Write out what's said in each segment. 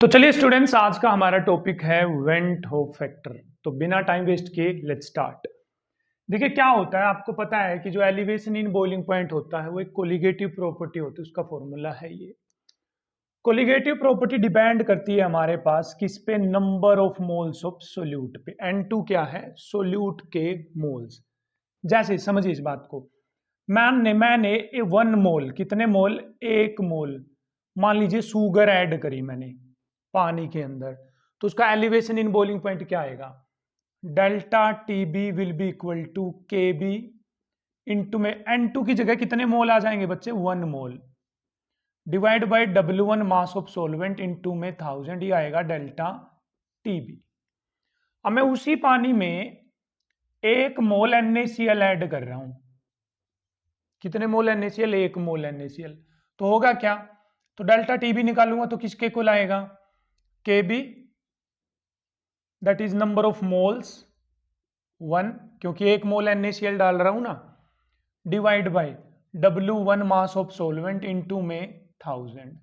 तो चलिए स्टूडेंट्स, आज का हमारा टॉपिक है वेंट होप फैक्टर। तो बिना टाइम वेस्ट किए लेट्स स्टार्ट। देखिए क्या होता है, आपको पता है कि जो एलिवेशन इन बॉइलिंग पॉइंट होता है वो एक कोलिगेटिव प्रॉपर्टी होती है। उसका फॉर्मूला है ये। कोलिगेटिव प्रॉपर्टी डिपेंड करती है हमारे पास किस पे, number of moles of solute पे। N2 क्या है, सोल्यूट के मोल्स। जैसे समझिए इस बात को, मैंने 1 मोल, कितने मोल, 1 मोल मान लीजिए शुगर ऐड करी मैंने पानी के अंदर, तो उसका एलिवेशन इन बॉइलिंग पॉइंट क्या आएगा, delta T B will be equal to K B into में N2 की जगह कितने मोल आ जाएंगे बच्चे, 1 मोल divide by W1 mass of solvent into में 1000, ये आएगा डेल्टा टी बी। अब मैं उसी पानी में 1 मोल NaCl ऐड कर रहा हूं, कितने मोल NaCl, 1 मोल NaCl, तो होगा क्या, तो डेल्टा टी बी निकालूंगा तो किसके कुल आएगा, K B that is number of moles 1, क्योंकि 1 मोल NaCl डाल रहा हूं ना, divide by W1 mass of solvent into में 1000,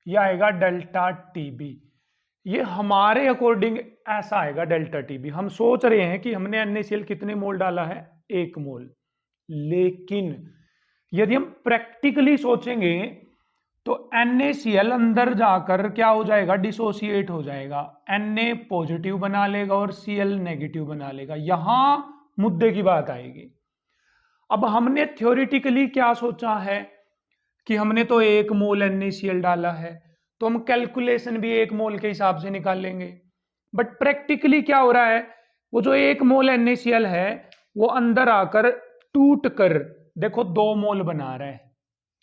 यह आएगा डेल्टा टीबी। ये हमारे अकॉर्डिंग ऐसा आएगा डेल्टा टीबी। हम सोच रहे हैं कि हमने NaCl कितने मोल डाला है, 1 मोल, लेकिन यदि हम प्रैक्टिकली सोचेंगे तो NaCl अंदर जाकर क्या हो जाएगा, डिसोसिएट हो जाएगा, Na पॉजिटिव बना लेगा और Cl नेगेटिव बना लेगा। यहां मुद्दे की बात आएगी। अब हमने थ्योरेटिकली क्या सोचा है कि हमने तो 1 मोल NaCl डाला है, तो हम कैलकुलेशन भी 1 मोल के हिसाब से निकाल लेंगे। बट प्रैक्टिकली क्या हो रहा है, वो जो 1 मोल NaCl है वो अंदर आकर टूट कर देखो 2 मोल बना रहा है।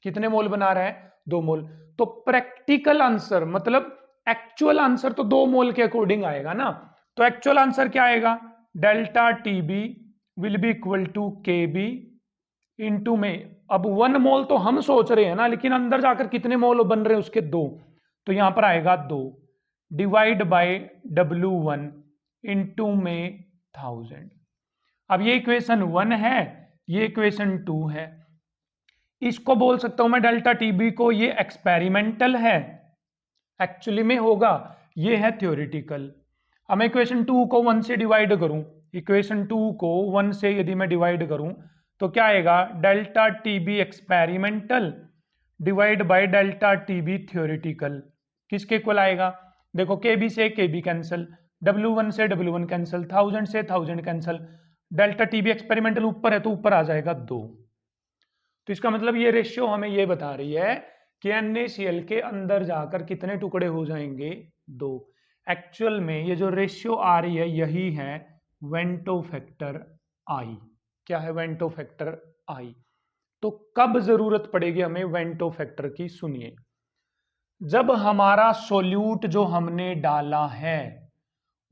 कितने मोल बना रहा है, 2 मोल। तो प्रैक्टिकल आंसर मतलब एक्चुअल आंसर तो 2 मोल के अकॉर्डिंग आएगा ना। तो एक्चुअल आंसर क्या आएगा, delta T B will be equal to K B into में, अब 1 मोल तो हम सोच रहे हैं ना, लेकिन अंदर जाकर कितने मोल बन रहे हैं उसके, 2, तो यहां पर आएगा 2 डिवाइड बाय W1 इंटू में 1000। अब ये इक्वेशन 1 है, ये इक्वेशन 2 है। इसको बोल सकता हूं मैं डेल्टा टीबी को, ये एक्सपेरिमेंटल है, एक्चुअली में होगा, ये है थ्योरेटिकल। अब मैं इक्वेशन 2 को 1 से डिवाइड करूं, इक्वेशन 2 को 1 से यदि मैं डिवाइड करूं तो क्या आएगा, delta TB experimental divide by delta TB theoretical, किसके इक्वल आएगा, देखो के बी से के बी कैंसिल, W1 से W1 कैंसिल, 1000 से 1000 कैंसिल, डेल्टा टीबी एक्सपेरिमेंटल ऊपर है तो ऊपर आ जाएगा 2। तो इसका मतलब ये रेशियो हमें ये बता रही है कि NaCl के अंदर जाकर कितने टुकड़े हो जाएंगे, 2। एक्चुअल में ये जो रेशियो आ रही है यही है वेंटो फैक्टर आई। क्या है, वेंटो फैक्टर आई। तो कब जरूरत पड़ेगी हमें वेंटो फैक्टर की, सुनिए, जब हमारा सोल्यूट जो हमने डाला है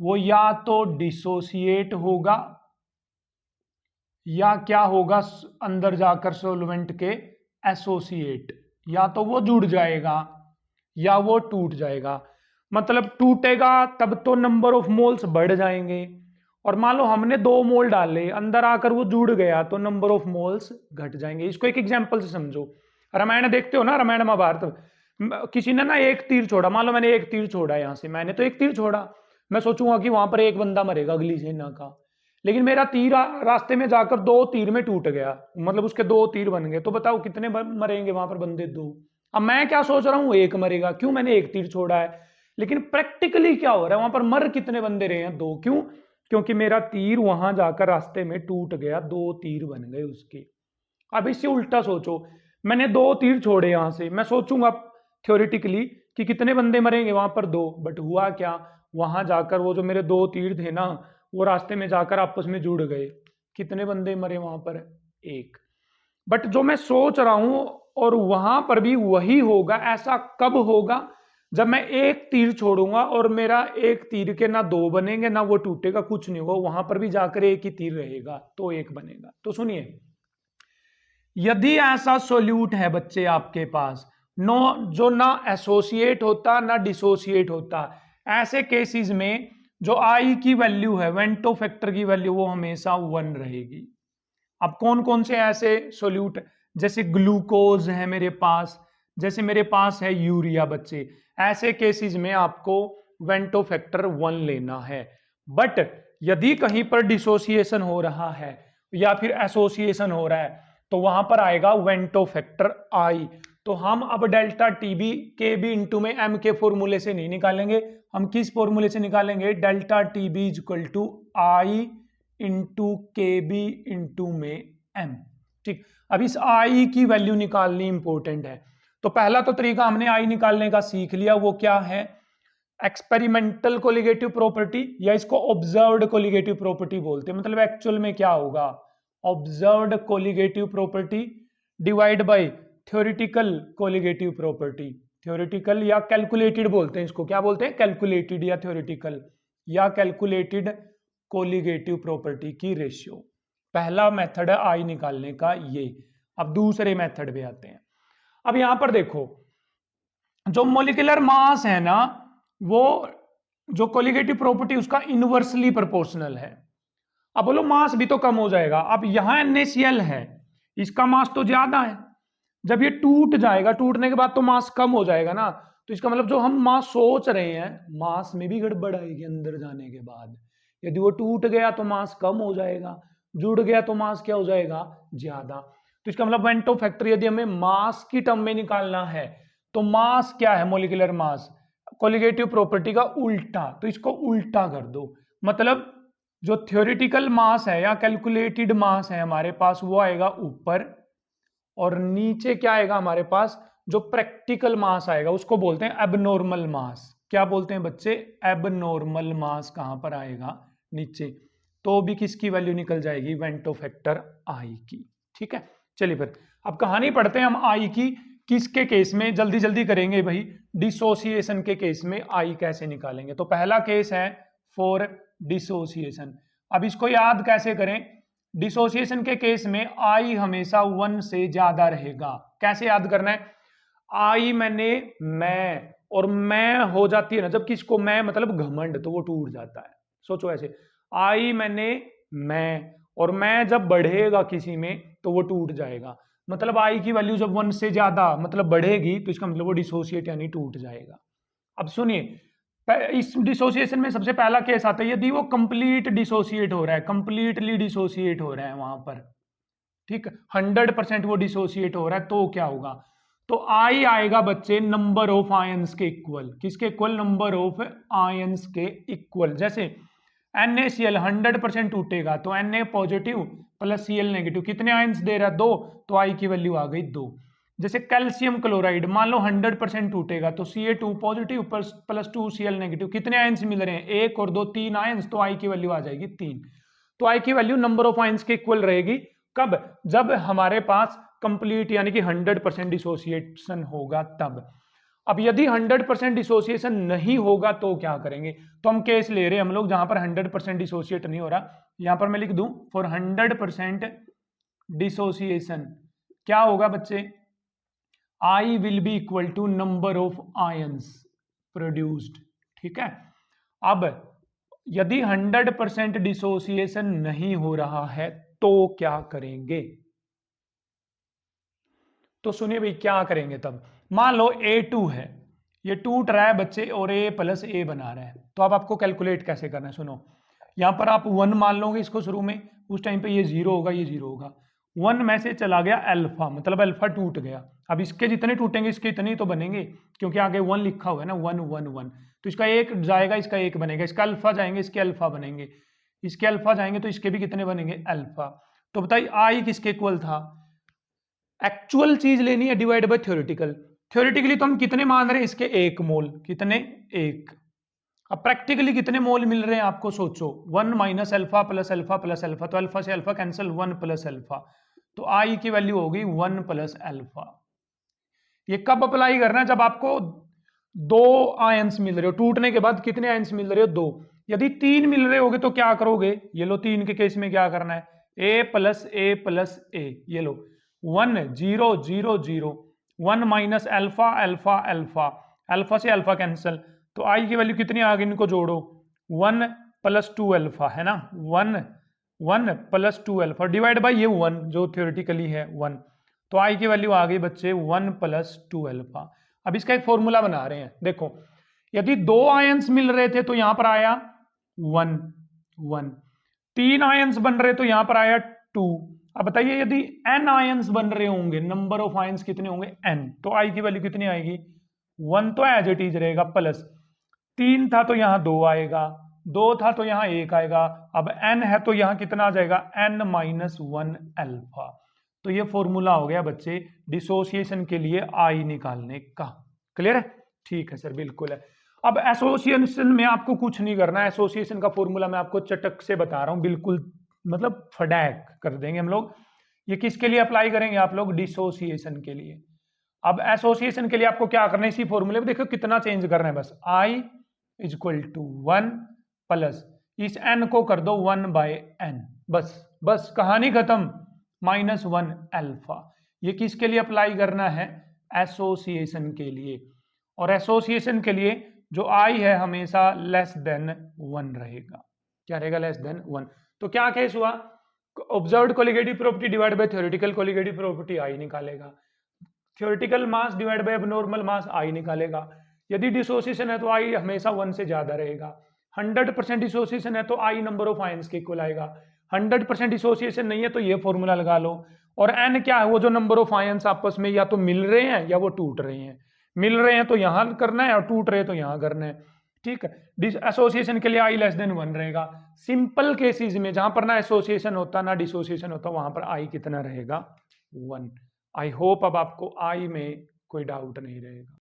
वो या तो डिसोसिएट होगा या क्या होगा, अंदर जाकर सोलवेंट के एसोसिएट, या तो वो जुड़ जाएगा या वो टूट जाएगा। मतलब टूटेगा तब तो नंबर ऑफ मोल्स बढ़ जाएंगे, और मान लो हमने 2 मोल डाले, अंदर आकर वो जुड़ गया तो नंबर ऑफ मोल्स घट जाएंगे। इसको एक एग्जांपल से समझो, रामायण देखते हो ना, रामायण महाभारत, किसी ने ना एक तीर छोड़ा, मान लो मैंने एक तीर छोड़ा, यहां से मैंने तो एक तीर छोड़ा, मैं सोचूंगा कि वहां पर एक बंदा मरेगा अगली सेना का, लेकिन मेरा तीर रास्ते में जाकर 2 तीर में टूट गया, मतलब उसके 2 तीर बन गए, तो बताओ कितने मरेंगे वहां पर बंदे, 2। अब मैं क्या सोच रहा हूं, एक मरेगा, क्यों, मैंने एक तीर छोड़ा है। लेकिन प्रैक्टिकली क्या हो रहा है, वहां पर मर कितने बंदे रहे हैं, 2, क्यों, क्योंकि मेरा तीर वहां जाकर रास्ते में टूट गया, 2 तीर बन गए उसके। अब इससे उल्टा सोचो, मैंने 2 तीर छोड़े यहां से, मैं सोचूंगा थ्योरेटिकली कि कितने बंदे मरेंगे वहां पर, 2, बट हुआ क्या, वहां जाकर वो जो मेरे 2 तीर थे ना, वो रास्ते में जाकर आपस में जुड़ गए, कितने बंदे मरे वहां पर, 1। बट जो मैं सोच रहा हूं और वहां पर भी वही होगा, ऐसा कब होगा, जब मैं एक तीर छोड़ूंगा और मेरा एक तीर के ना 2 बनेंगे ना वो टूटेगा, कुछ नहीं होगा, वहां पर भी जाकर एक ही तीर रहेगा तो 1 बनेगा। तो सुनिए, यदि ऐसा सोल्यूट है बच्चे आपके पास, नो जो ना एसोसिएट होता ना डिसोसिएट होता, ऐसे केसेस में जो आई की वैल्यू है, वेंटो फैक्टर की वैल्यू, वो हमेशा 1 रहेगी। अब कौन कौन से ऐसे सोल्यूट, जैसे ग्लूकोज है मेरे पास, जैसे मेरे पास है यूरिया बच्चे, ऐसे केसेस में आपको वेंटो फैक्टर 1 लेना है। बट यदि कहीं पर डिसोसिएशन हो रहा है या फिर एसोसिएशन हो रहा है तो वहां पर आएगा वेंटो फैक्टर आई। तो हम अब डेल्टा टीबी के बी इंटू में एम के फॉर्मूले से नहीं निकालेंगे, हम किस फॉर्मूले से निकालेंगे, delta TB is equal to i into K B into में एम। ठीक, अब इस आई की वैल्यू निकालनी इंपॉर्टेंट है। तो पहला तो तरीका हमने आई निकालने का सीख लिया, वो क्या है, एक्सपेरिमेंटल कोलिगेटिव प्रॉपर्टी, या इसको ऑब्जर्व्ड कोलिगेटिव प्रॉपर्टी बोलते हैं। मतलब एक्चुअल में क्या होगा, observed colligative property divide by theoretical colligative property. Theoretical या कैलकुलेटेड बोलते हैं इसको, क्या बोलते हैं, कैलकुलेटेड या थ्योरेटिकल या कैलकुलेटेड कोलिगेटिव प्रॉपर्टी की रेशियो। पहला मेथड है आई निकालने का ये। अब दूसरे मेथड पे आते हैं। अब यहां पर देखो, जो मोलिकुलर मास है ना, वो जो कोलिगेटिव प्रॉपर्टी उसका इनवर्सली प्रोपोर्शनल है। अब बोलो मास भी तो कम हो जाएगा। अब यहां NaCl है, इसका मास तो ज्यादा है, जब ये टूट जाएगा, टूटने के बाद तो मास कम हो जाएगा ना। तो इसका मतलब जो हम मास सोच रहे हैं, मास में भी गड़बड़ आएगी अंदर जाने के बाद। यदि वो टूट गया तो मास कम हो जाएगा, जुड़ गया तो मास क्या हो जाएगा, ज्यादा। तो इसका मतलब वेंटो फैक्टर यदि हमें मास की टर्म में निकालना है तो मास क्या है, मोलिकुलर मास, कोलिगेटिव प्रॉपर्टी का उल्टा। तो इसको उल्टा कर दो, मतलब जो थ्योरेटिकल मास है या कैलकुलेटेड मास है हमारे पास, वो आएगा ऊपर, और नीचे क्या आएगा हमारे पास, जो प्रैक्टिकल मास आएगा उसको बोलते हैं एबनॉर्मल मास। क्या बोलते हैं बच्चे, एबनॉर्मल मास कहां पर आएगा, नीचे। तो भी किसकी वैल्यू निकल जाएगी, वेंटो फैक्टर आई की। ठीक है, चलिए फिर अब कहानी पढ़ते हैं हम आई की। किसके केस में, जल्दी जल्दी करेंगे भाई, डिसोसिएशन के केस में आई कैसे निकालेंगे। तो पहला केस है फॉर डिसोसिएशन। अब इसको याद कैसे करें, डिसोसिएशन के केस में आई हमेशा 1 से ज्यादा रहेगा। कैसे याद करना है, आई मैंने मैं, और मैं हो जाती है ना जब किसको, मैं मतलब घमंड, तो वो टूट जाता है। सोचो ऐसे, आई मैंने मैं, और मैं जब बढ़ेगा किसी में तो वो टूट जाएगा। मतलब आई की वैल्यू जब 1 से ज्यादा मतलब बढ़ेगी तो इसका मतलब वो डिसोसिएट यानी टूट जाएगा। अब सुनिए, इस डिसोसिएशन में सबसे पहला केस आता है यदि वो कंप्लीट डिसोसिएट हो रहा है, कंप्लीटली डिसोसिएट हो रहा है वहां पर, ठीक, 100% वो डिसोसिएट हो रहा है, तो क्या होगा, तो आई आएगा बच्चे नंबर ऑफ आयंस के इक्वल। किसके इक्वल, नंबर ऑफ आयंस के इक्वल। जैसे NaCl 100% टूटेगा तो Na positive plus Cl negative, कितने आयंस दे रहा है, 2, तो आई की वैल्यू आ गई 2। जैसे कैल्शियम क्लोराइड मान लो 100% टूटेगा तो Ca2 positive plus 2Cl negative, कितने आयंस मिल रहे हैं, 1 और 2, 3 आयंस, तो आई की वैल्यू आ जाएगी 3। तो आई की वैल्यू नंबर ऑफ आयंस के इक्वल रहेगी कब, जब हमारे पास कंप्लीट यानी कि 100% डिसोसिएशन होगा तब। अब यदि 100% डिसोसिएशन नहीं होगा तो क्या करेंगे, तो हम केस ले रहे हैं हम लोग जहां पर 100% डिसोसिएट नहीं हो रहा। यहां पर मैं लिख दूं फॉर 100% डिसोसिएशन क्या होगा बच्चे, i will be equal to number of ions produced. ठीक है, अब यदि 100% डिसोसिएशन नहीं हो रहा है तो क्या करेंगे, तो सुनिए भाई क्या करेंगे तब। मान लो A2 है, ये टूट रहा है बच्चे और A प्लस A बना रहा है, तो अब आपको कैलकुलेट कैसे करना है, सुनो। यहां पर आप 1 मान लोगे इसको शुरू में, उस टाइम पे ये 0 होगा, ये 0 होगा। 1 में से चला गया अल्फा, मतलब अल्फा टूट गया। अब इसके जितने टूटेंगे इसके इतने ही तो बनेंगे, क्योंकि आगे 1 लिखा हुआ है ना, 1 1 1। तो इसका एक जाएगा, इसका एक बनेगा, इसका अल्फा जाएंगे, इसके अल्फा बनेंगे, इसके अल्फा जाएंगे तो इसके भी कितने बनेंगे, अल्फा। तो बताइए आई किसके इक्वल था, एक्चुअल चीज लेनी है डिवाइड बाय थ्योरेटिकल। थ्योरेटिकली तो हम कितने मान रहे हैं, इसके 1 मोल, कितने 1। अब प्रैक्टिकली कितने मोल मिल रहे हैं आपको, सोचो, 1 minus alpha plus alpha plus alpha, तो अल्फा से अल्फा कैंसिल, 1 प्लस अल्फा, तो आई की वैल्यू होगी 1 प्लस अल्फा। ये कब अप्लाई करना है, जब आपको 2 आयंस मिल रहे हो, टूटने के बाद कितने आयंस मिल रहे हो, 2। यदि 3 मिल रहे होगे तो क्या करोगे, ये लो 3 के केस में क्या करना है, A प्लस A, ये लो 1 0 0 0, 1 minus alpha alpha alpha, alpha से अल्फा कैंसिल, तो आई की वैल्यू कितनी आ गई, इनको जोड़ो, 1 प्लस 2 अल्फा है ना, 1 1 प्लस 2 अल्फा डिवाइड बाई ये 1 जो थ्योरेटिकली है 1, तो आई की वैल्यू आ गई बच्चे 1 + 2 अल्फा। अब इसका एक फॉर्मूला बना रहे हैं, देखो यदि 2 आयंस मिल रहे थे तो यहां पर आया 1 1, 3 आयंस बन रहे तो यहां पर आया 2। अब बताइए यदि n आयंस बन रहे होंगे, नंबर ऑफ आयंस कितने होंगे n, तो आई की वैल्यू कितनी आएगी 1 तो एज इट इज रहेगा, प्लस 3 था तो यहां 2 आएगा, 2 था तो यहां 1 आएगा, अब n है तो यहां कितना आ जाएगा n - 1 अल्फा। तो ये फॉर्मूला हो गया बच्चे डिसोसिएशन के लिए आई निकालने का। क्लियर है? ठीक है सर, बिल्कुल है। अब एसोसिएशन में आपको कुछ नहीं करना है, एसोसिएशन का फॉर्मूला मैं आपको चटक से बता रहा हूं, बिल्कुल मतलब फटैक कर देंगे हम लोग। ये किसके लिए अप्लाई करेंगे आप लोग? डिसोसिएशन के लिए। अब एसोसिएशन के लिए आपको क्या करना है, इसी फॉर्मूले में देखो कितना चेंज करना है, बस I = 1 प्लस इस n को कर दो 1/n, बस कहानी खत्म, -1 अल्फा। ये किसके लिए अप्लाई करना है? एसोसिएशन के लिए। और एसोसिएशन के लिए जो I है हमेशा <1 रहेगा। क्या रहेगा? <1। तो क्या केस हुआ? Observed colligative property divide by theoretical colligative property I निकालेगा, theoretical mass divide by abnormal mass I निकालेगा। यदि डिसोसिएशन है तो I हमेशा 1 से ज्यादा रहेगा। 100% डिसोसिएशन है तो I नंबर ऑफ आयंस के इक्वल आएगा। 100% डिसोसिएशन नहीं है तो ये फॉर्मूला लगा लो। और n क्या है? वो जो नंबर ऑफ आयंस आपस में या तो मिल रहे हैं या वो टूट रहे हैं। मिल रहे हैं तो यहां करना है और टूट रहे तो यहां करना है। ठीक है, एसोसिएशन के लिए I <1 रहेगा। सिंपल केसेस में जहां पर ना एसोसिएशन होता ना डिसोसिएशन होता, वहां पर I कितना रहेगा? 1। आई होप अब आपको I में कोई डाउट नहीं रहेगा।